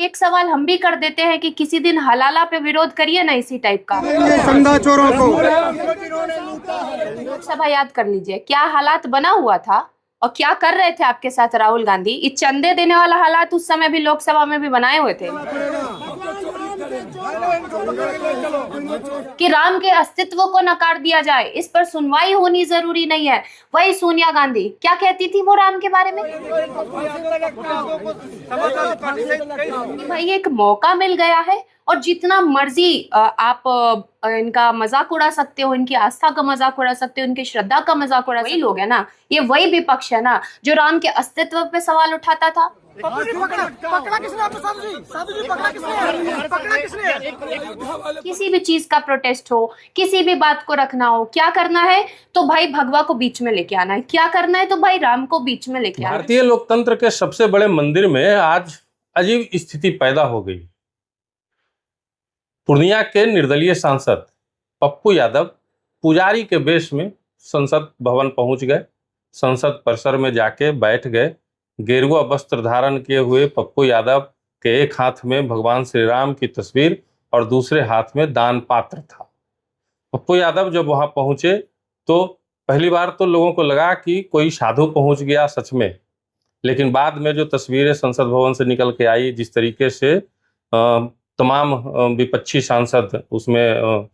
एक सवाल हम भी कर देते हैं कि किसी दिन हलाला पे विरोध करिए ना इसी टाइप का। चंदा चोरों को लोकसभा याद कर लीजिए क्या हालात बना हुआ था और क्या कर रहे थे आपके साथ राहुल गांधी। ये चंदे देने वाला हालात उस समय भी लोकसभा में भी बनाए हुए थे कि राम के अस्तित्व को नकार दिया जाए, इस पर सुनवाई होनी जरूरी नहीं है। वही सोनिया गांधी क्या कहती थी वो राम के बारे में, भाई एक मौका मिल गया है और जितना मर्जी आप इनका मजाक उड़ा सकते हो, इनकी आस्था का मजाक उड़ा सकते हो, इनकी श्रद्धा का मजाक उड़ा सकते हो। वही लोग है ना, ये वही विपक्ष है ना जो राम के अस्तित्व पे सवाल उठाता था। पकड़ा किसने आपको? साधु जी पकड़ा किसने? किसी भी चीज का प्रोटेस्ट हो, किसी भी बात को रखना हो, क्या करना है तो भाई भगवा को बीच में लेके आना है, क्या करना है तो भाई राम को बीच में लेके आना है। भारतीय लोकतंत्र के सबसे बड़े मंदिर में आज अजीब स्थिति पैदा हो गई। पूर्णिया के निर्दलीय सांसद पप्पू यादव पुजारी के वेश में संसद भवन पहुंच गए। संसद परिसर में जाके बैठ गए। गेरुआ वस्त्र धारण किए हुए पप्पू यादव के एक हाथ में भगवान श्री राम की तस्वीर और दूसरे हाथ में दान पात्र था। पप्पू यादव जब वहां पहुंचे तो पहली बार तो लोगों को लगा कि कोई साधु पहुंच गया सच में, लेकिन बाद में जो तस्वीरें संसद भवन से निकल के आई, जिस तरीके से तमाम विपक्षी सांसद, उसमें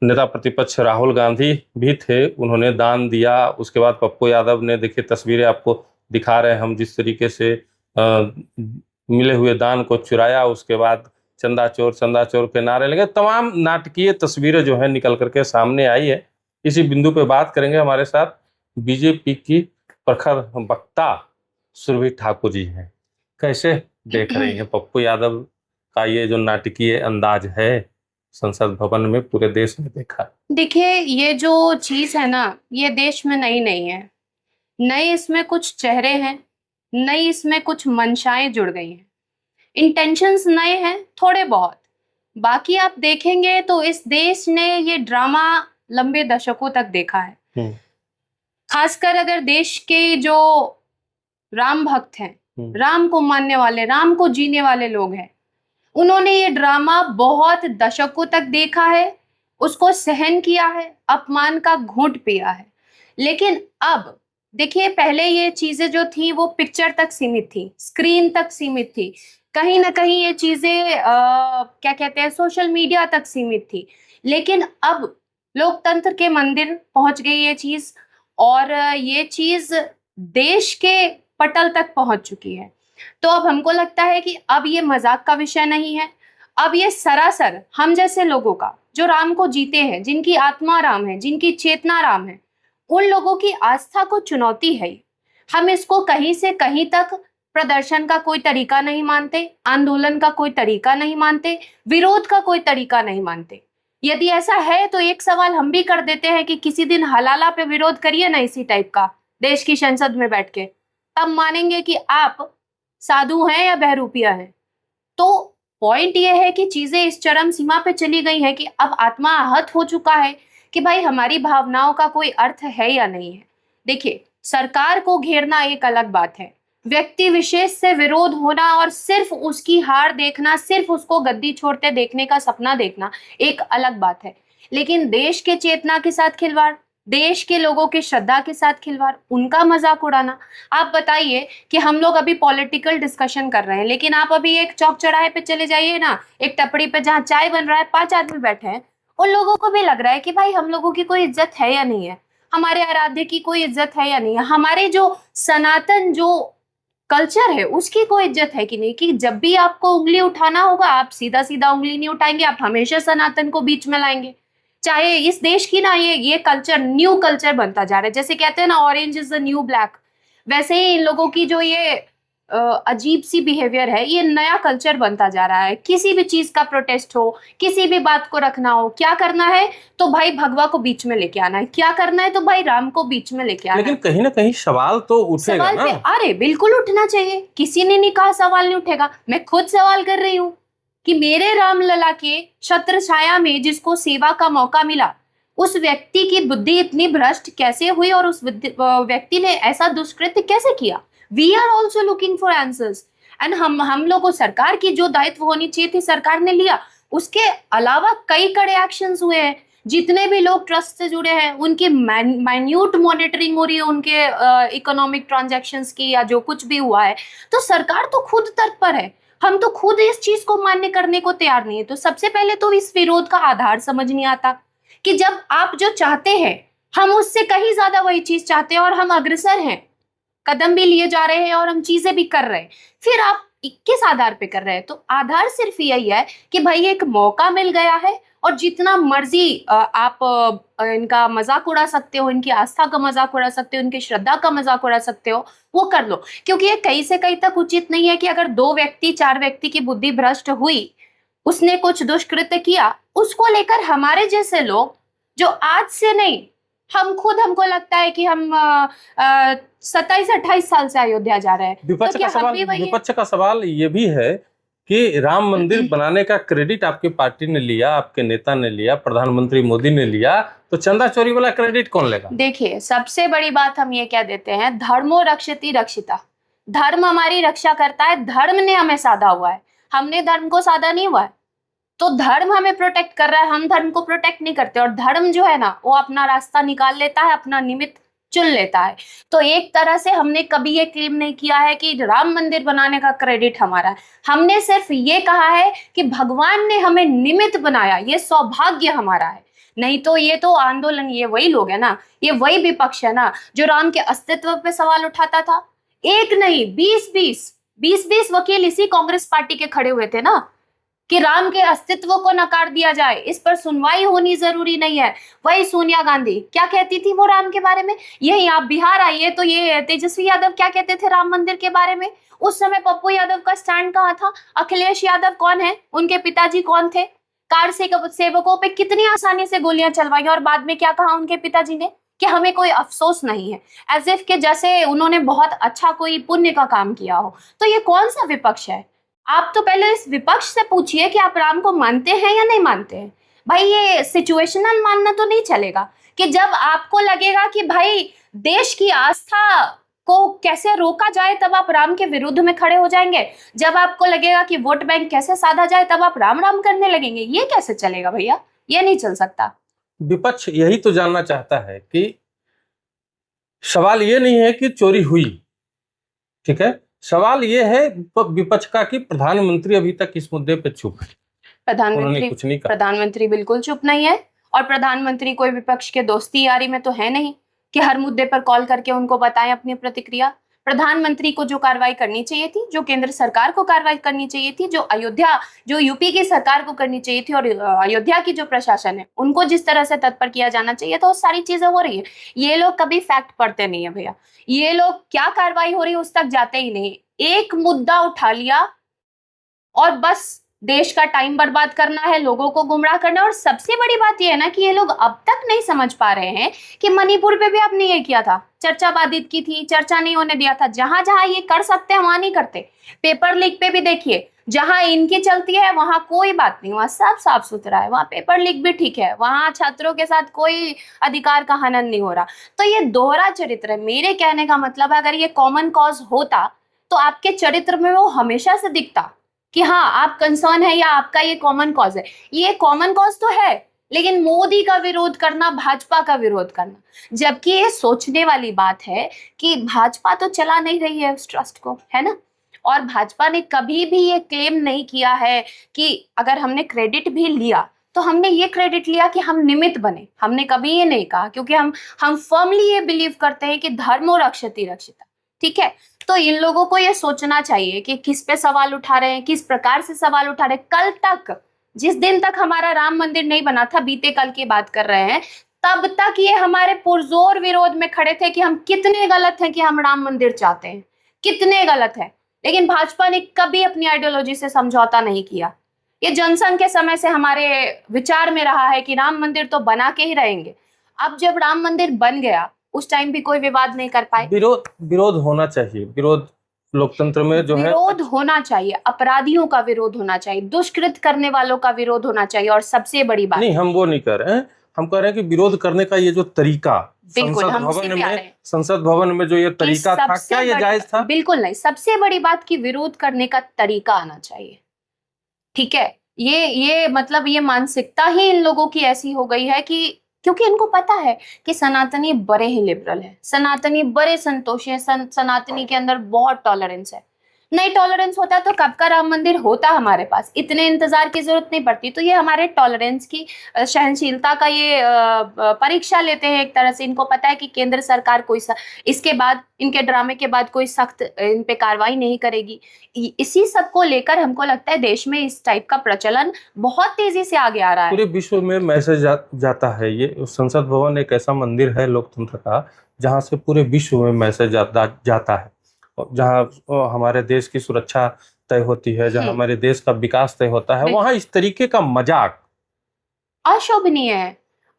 नेता प्रतिपक्ष राहुल गांधी भी थे, उन्होंने दान दिया। उसके बाद पप्पू यादव ने, देखिए तस्वीरें आपको दिखा रहे हैं हम, जिस तरीके से मिले हुए दान को चुराया, उसके बाद चंदा चोर के नारे लगे। तमाम नाटकीय तस्वीरें जो है निकल करके सामने आई है। इसी बिंदु पे बात करेंगे। हमारे साथ बीजेपी की प्रखर वक्ता सुरभि ठाकुर जी हैं। कैसे देख रही हैं पप्पू यादव का ये जो नाटकीय अंदाज है संसद भवन में, पूरे देश में देखा? देखिए ये जो चीज है ना, ये देश में नई नहीं है। नए इसमें कुछ चेहरे हैं, नई इसमें कुछ मंशाएं जुड़ गई हैं, इंटेंशंस नए हैं थोड़े बहुत। बाकी आप देखेंगे तो इस देश ने ये ड्रामा लंबे दशकों तक देखा है। खासकर अगर देश के जो राम भक्त हैं, राम को मानने वाले, राम को जीने वाले लोग हैं, उन्होंने ये ड्रामा बहुत दशकों तक देखा है, उसको सहन किया है, अपमान का घूंट पिया है। लेकिन अब देखिए, पहले ये चीजें जो थी वो पिक्चर तक सीमित थी, स्क्रीन तक सीमित थी, कहीं ना कहीं ये चीजें क्या कहते हैं, सोशल मीडिया तक सीमित थी। लेकिन अब लोकतंत्र के मंदिर पहुंच गई ये चीज, और ये चीज देश के पटल तक पहुंच चुकी है। तो अब हमको लगता है कि अब ये मजाक का विषय नहीं है। अब ये सरासर हम जैसे लोगों का, जो राम को जीते हैं, जिनकी आत्मा राम है, जिनकी चेतना राम है, उन लोगों की आस्था को चुनौती है। हम इसको कहीं से कहीं तक प्रदर्शन का कोई तरीका नहीं मानते, आंदोलन का कोई तरीका नहीं मानते, विरोध का कोई तरीका नहीं मानते। यदि ऐसा है तो एक सवाल हम भी कर देते हैं कि किसी दिन हलाला पे विरोध करिए ना इसी टाइप का, देश की संसद में बैठ के, तब मानेंगे कि आप साधु हैं या बहरूपिया हैं। तो पॉइंट ये है कि चीजें इस चरम सीमा पे चली गई हैं कि अब आत्मा आहत हो चुका है कि भाई हमारी भावनाओं का कोई अर्थ है या नहीं है। देखिए, सरकार को घेरना एक अलग बात है, व्यक्ति विशेष से विरोध होना और सिर्फ उसकी हार देखना, सिर्फ उसको गद्दी छोड़ते देखने का सपना देखना एक अलग बात है। लेकिन देश के चेतना के साथ खिलवाड़, देश के लोगों की श्रद्धा के साथ खिलवाड़, उनका मजाक उड़ाना। आप बताइए कि हम लोग अभी पॉलिटिकल डिस्कशन कर रहे हैं, लेकिन आप अभी एक चौक चौराहे पे चले जाइए ना, एक टपड़ी पे जहाँ चाय बन रहा है, 5 आदमी बैठे हैं, उन लोगों को भी लग रहा है कि भाई हम लोगों की कोई इज्जत है या नहीं है, हमारे आराध्य की कोई इज्जत है या नहीं है, हमारे जो सनातन जो कल्चर है उसकी कोई इज्जत है कि नहीं। कि जब भी आपको उंगली उठाना होगा आप सीधा सीधा उंगली नहीं उठाएंगे, आप हमेशा सनातन को बीच में लाएंगे। चाहे इस देश की ना ये कल्चर न्यू कल्चर बनता जा रहा है, जैसे कहते हैं ना orange is the new black, वैसे ही इन लोगों की जो ये अजीब सी बिहेवियर है, ये नया कल्चर बनता जा रहा है। किसी भी चीज का प्रोटेस्ट हो, किसी भी बात को रखना हो, क्या करना है तो भाई भगवा को बीच में लेके आना है, क्या करना है तो भाई राम को बीच में लेके आना है। लेकिन कहीं ना कहीं सवाल तो उठेगा ना। अरे बिल्कुल उठना चाहिए, किसी ने नहीं कहा सवाल नहीं उठेगा। मैं खुद सवाल कर रही हूँ कि मेरे रामलला के छत्र छाया में जिसको सेवा का मौका मिला, उस व्यक्ति की बुद्धि इतनी भ्रष्ट कैसे हुई और उस व्यक्ति ने ऐसा दुष्कृत्य कैसे किया। We are also looking for answers. And हम लोगों सरकार की जो दायित्व होनी चाहिए थी सरकार ने लिया। उसके अलावा कई कड़े एक्शंस हुए हैं। जितने भी लोग ट्रस्ट से जुड़े हैं उनकी माइन्यूट मॉनिटरिंग हो रही है, उनके इकोनॉमिक ट्रांजैक्शंस की या जो कुछ भी हुआ है। तो सरकार तो खुद तत्पर है, हम तो खुद इस चीज को मान्य करने को तैयार नहीं है। तो सबसे पहले तो इस विरोध का आधार समझ नहीं आता कि जब आप जो चाहते हैं हम उससे कहीं ज्यादा वही चीज चाहते हैं और हम अग्रसर हैं, कदम भी लिए जा रहे हैं और हम चीजें भी कर रहे हैं, फिर आप किस आधार पे कर रहे हैं? तो आधार सिर्फ यही है कि भाई एक मौका मिल गया है और जितना मर्जी आप इनका मजाक उड़ा सकते हो, इनकी आस्था का मजाक उड़ा सकते हो, इनकी श्रद्धा का मजाक उड़ा सकते हो, वो कर लो। क्योंकि ये कहीं से कहीं तक उचित नहीं है कि अगर 2 व्यक्ति 4 व्यक्ति की बुद्धि भ्रष्ट हुई, उसने कुछ दुष्कृत्य किया, उसको लेकर हमारे जैसे लोग जो आज से नहीं, हम खुद, हमको लगता है कि हम 27-28 साल से अयोध्या जा रहे हैं। विपक्ष क्या का हम भी सवाल वही हैं? विपक्ष का सवाल ये भी है कि राम मंदिर बनाने का क्रेडिट आपकी पार्टी ने लिया, आपके नेता ने लिया, प्रधानमंत्री मोदी ने लिया, तो चंदा चोरी वाला क्रेडिट कौन लेगा? देखिए, सबसे बड़ी बात हम ये कह देते हैं, धर्मो रक्षति रक्षिता। धर्म हमारी रक्षा करता है, धर्म ने हमें साधा हुआ है, हमने धर्म को साधा नहीं हुआ है। तो धर्म हमें प्रोटेक्ट कर रहा है, हम धर्म को प्रोटेक्ट नहीं करते। और धर्म जो है ना, वो अपना रास्ता निकाल लेता है, अपना निमित्त चुन लेता है। तो एक तरह से हमने कभी ये क्लेम नहीं किया है कि राम मंदिर बनाने का क्रेडिट हमारा है। हमने सिर्फ ये कहा है कि भगवान ने हमें निमित्त बनाया, ये सौभाग्य हमारा है। नहीं तो ये तो आंदोलन, ये वही लोग है ना, ये वही विपक्ष है ना जो राम के अस्तित्व पे सवाल उठाता था। एक नहीं, 20-20 वकील इसी कांग्रेस पार्टी के खड़े हुए थे ना कि राम के अस्तित्व को नकार दिया जाए, इस पर सुनवाई होनी जरूरी नहीं है। वही सोनिया गांधी क्या कहती थी वो राम के बारे में? यही आप बिहार आइए तो ये तेजस्वी यादव क्या कहते थे राम मंदिर के बारे में? उस समय पप्पू यादव का स्टैंड कहाँ था? अखिलेश यादव कौन है? उनके पिताजी कौन थे? कार सेवकों पे कितनी आसानी से गोलियां चलवाई और बाद में क्या कहा उनके पिताजी ने कि हमें कोई अफसोस नहीं है, एज इफ के जैसे उन्होंने बहुत अच्छा कोई पुण्य का काम किया हो। तो ये कौन सा विपक्ष है? आप तो पहले इस विपक्ष से पूछिए कि आप राम को मानते हैं या नहीं मानते हैं। भाई ये सिचुएशनल मानना तो नहीं चलेगा कि जब आपको लगेगा कि भाई देश की आस्था को कैसे रोका जाए तब आप राम के विरुद्ध में खड़े हो जाएंगे। जब आपको लगेगा कि वोट बैंक कैसे साधा जाए तब आप राम राम करने लगेंगे। ये कैसे चलेगा भैया? ये नहीं चल सकता। विपक्ष यही तो जानना चाहता है कि सवाल ये नहीं है कि चोरी हुई, ठीक है, सवाल ये है विपक्ष का कि प्रधानमंत्री अभी तक इस मुद्दे पे चुप है, उन्होंने कुछ नहीं कहा। प्रधानमंत्री बिल्कुल चुप नहीं है और प्रधानमंत्री कोई विपक्ष के दोस्ती यारी में तो है नहीं कि हर मुद्दे पर कॉल करके उनको बताएं अपनी प्रतिक्रिया। प्रधानमंत्री को जो कार्रवाई करनी चाहिए थी, जो केंद्र सरकार को कार्रवाई करनी चाहिए थी, जो यूपी की सरकार को करनी चाहिए थी और अयोध्या की जो प्रशासन है उनको जिस तरह से तत्पर किया जाना चाहिए तो सारी चीजें हो रही है। ये लोग कभी फैक्ट पढ़ते नहीं है भैया, ये लोग क्या कार्रवाई हो रही है उस तक जाते ही नहीं। एक मुद्दा उठा लिया और बस देश का टाइम बर्बाद करना है, लोगों को गुमराह करना है। और सबसे बड़ी बात यह है ना कि ये लोग अब तक नहीं समझ पा रहे हैं कि मणिपुर पे भी आपने ये किया था, चर्चा बाधित की थी, चर्चा नहीं होने दिया था। जहां जहां ये कर सकते हैं वहां नहीं करते। पेपर लीक पे भी देखिए, जहां इनकी चलती है वहां कोई बात नहीं, वहां सब साफ सुथरा है, वहां पेपर लीक भी ठीक है, वहां छात्रों के साथ कोई अधिकार का हनन नहीं हो रहा। तो ये दोहरा चरित्र है। मेरे कहने का मतलब है अगर ये कॉमन कॉज होता तो आपके चरित्र में वो हमेशा से दिखता कि हाँ आप कंसर्न है या आपका ये कॉमन कॉज है। ये कॉमन कॉज तो है, लेकिन मोदी का विरोध करना, भाजपा का विरोध करना, जबकि ये सोचने वाली बात है कि भाजपा तो चला नहीं रही है उस ट्रस्ट को, है ना। और भाजपा ने कभी भी ये क्लेम नहीं किया है कि अगर हमने क्रेडिट भी लिया तो हमने ये क्रेडिट लिया कि हम निमित्त बने। हमने कभी ये नहीं कहा, क्योंकि हम फर्मली ये बिलीव करते हैं कि धर्मो रक्षति रक्षिता, ठीक है। तो इन लोगों को ये सोचना चाहिए कि किस पे सवाल उठा रहे हैं, किस प्रकार से सवाल उठा रहे हैं। कल तक, जिस दिन तक हमारा राम मंदिर नहीं बना था, बीते कल की बात कर रहे हैं, तब तक ये हमारे पुरजोर विरोध में खड़े थे कि हम कितने गलत हैं कि हम राम मंदिर चाहते हैं, कितने गलत है। लेकिन भाजपा ने कभी अपनी आइडियोलॉजी से समझौता नहीं किया। ये जनसंघ के समय से हमारे विचार में रहा है कि राम मंदिर तो बना के ही रहेंगे। अब जब राम मंदिर बन गया उस टाइम भी कोई विवाद नहीं कर पाए। विरोध होना चाहिए, विरोध लोकतंत्र में जो है विरोध होना चाहिए, अपराधियों का विरोध होना चाहिए, दुष्कृत करने वालों का विरोध होना चाहिए। और सबसे बड़ी बात नहीं, हम वो नहीं कर रहे हैं, हम कह रहे हैं कि विरोध करने का ये जो तरीका बिल्कुल, हम उसी पे आ रहे हैं। संसद भवन में जो ये कि तरीका था, सबसे क्या ये बड़ी- जायज था? बिल्कुल नहीं। सबसे बड़ी बात कि विरोध करने का तरीका आना चाहिए। ठीक है, ये मतलब ये मानसिकता ही इन लोगों की ऐसी हो गई है कि क्योंकि इनको पता है कि सनातनी बड़े ही लिबरल है, सनातनी बड़े संतोषी है, सनातनी के अंदर बहुत टॉलरेंस है। नहीं टॉलरेंस होता तो कब का राम मंदिर होता हमारे पास, इतने इंतजार की जरूरत नहीं पड़ती। तो ये हमारे टॉलरेंस की सहनशीलता का ये परीक्षा लेते हैं एक तरह से। इनको पता है कि केंद्र सरकार कोई इसके बाद, इनके ड्रामे के बाद कोई सख्त इन पे कार्रवाई नहीं करेगी। इसी सब को लेकर हमको लगता है देश में इस टाइप का प्रचलन बहुत तेजी से आगे आ रहा है। पूरे विश्व में मैसेज जाता है। ये संसद भवन एक ऐसा मंदिर है लोकतंत्र का जहां से पूरे विश्व में मैसेज जाता है, जहां हमारे देश की सुरक्षा तय होती है, जहां हमारे देश का विकास तय होता है, वहां इस तरीके का मजाक अशोभनीय है,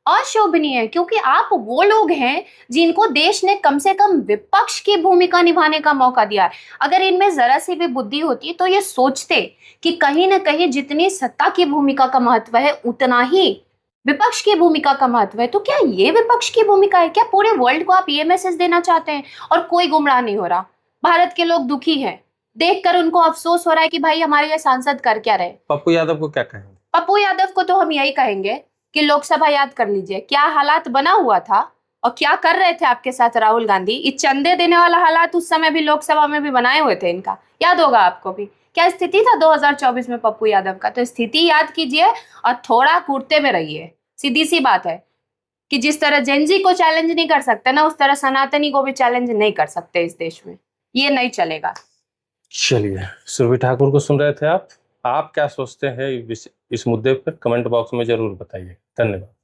अशोभनीय है। क्योंकि आप वो लोग हैं जिनको देश ने कम से कम विपक्ष की भूमिका निभाने का मौका दिया है। अगर इनमें जरा सी भी बुद्धि होती तो ये सोचते कि कहीं ना कहीं जितनी सत्ता की भूमिका का महत्व है उतना ही विपक्ष की भूमिका का महत्व है। तो क्या ये विपक्ष की भूमिका है? क्या पूरे वर्ल्ड को आप ये मैसेज देना चाहते हैं? और कोई गुमराह नहीं हो रहा। भारत के लोग दुखी हैं, देखकर उनको अफसोस हो रहा है कि भाई हमारे ये सांसद कर क्या रहे। पप्पू यादव को क्या कहेंगे? पप्पू यादव को तो हम यही कहेंगे कि लोकसभा याद कर लीजिए, क्या हालात बना हुआ था और क्या कर रहे थे आपके साथ राहुल गांधी। ये चंदे देने वाला हालात उस समय भी लोकसभा में भी बनाए हुए थे इनका, याद होगा आपको भी। क्या स्थिति था 2024 में पप्पू यादव का? तो स्थिति याद कीजिए और थोड़ा कूटते में रहिए। सीधी सी बात है कि जिस तरह जेनजी को चैलेंज नहीं कर सकते ना, उस तरह सनातनी को भी चैलेंज नहीं कर सकते इस देश में। ये नहीं चलेगा। चलिए, सुरभि ठाकुर को सुन रहे थे आप क्या सोचते हैं इस मुद्दे पर? कमेंट बॉक्स में जरूर बताइए। धन्यवाद।